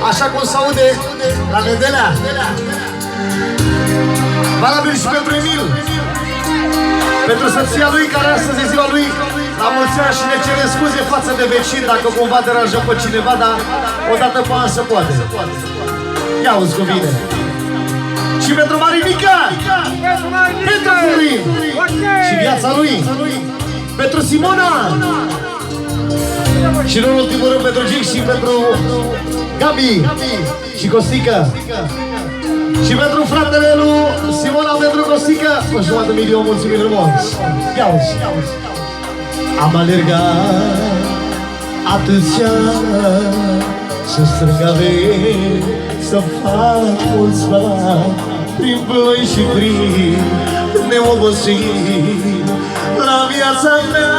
Așa cum se aude la Nedelea. Valabil și pentru Emil, pentru soția lui, care astăzi e ziua lui. La mulți ani și ne cere scuze față de vecini dacă cumva deranjăm pe cineva, dar odată pe an se poate. Ia uzi cu bine. Și pentru Marinica, pentru Florin și viața lui, pentru Simona și în ultimul rând pentru Gic și pentru Gabi și Costică și pentru fratele lui Simona, pentru Costică o jumătate de milion, mulțumim frumos. Ia uzi. Am alergat atâția să strâng averi, să fac mulți bani prin ploi și frig, neobosit. La viața mea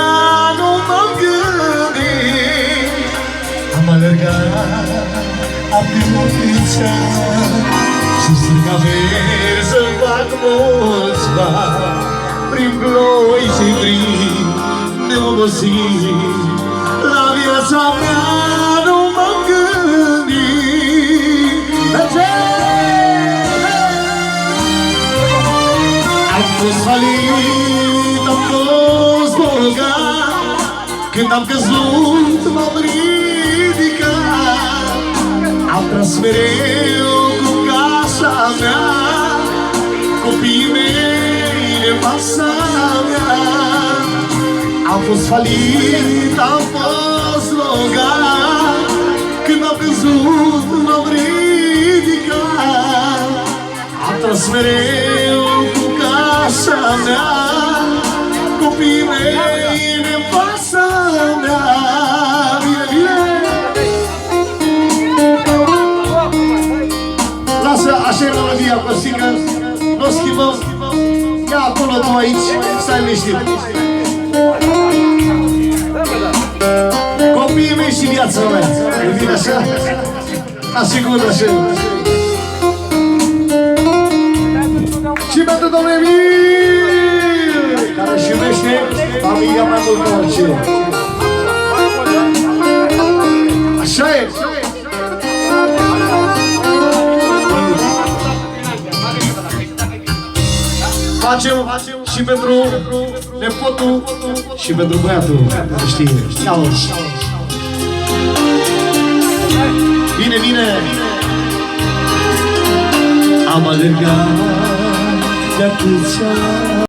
nu m-am gândit. Am alergat atâția să strâng averi, să fac mulți bani prin ploi și frig, neobosit. La viața mea nu m-am gândit. Am fost falit, am fost bogat, când am căzut m-am ridicat. Am tras mereu cu casa mea, copiii mei, nevasta mea. Am fost falit, am fost bogat, când am căzut m-am ridicat. Am tras mereu cu casa mea, copiii mei, nevasta mea. Bine, bine! Lasă așa e melodia, Costică, n-o schimbăm. Ia acolo tu aici, stai liniștit. Copiii mei și viața mea. E bine așa? Asigur așa. Și pentru domnul Emil, care își iubește familia mai mult ca orice. Așa e. Facem și pentru nepotul și pentru băiatul, știi, ia-o-și. Bine, bine! Am alergat de atâția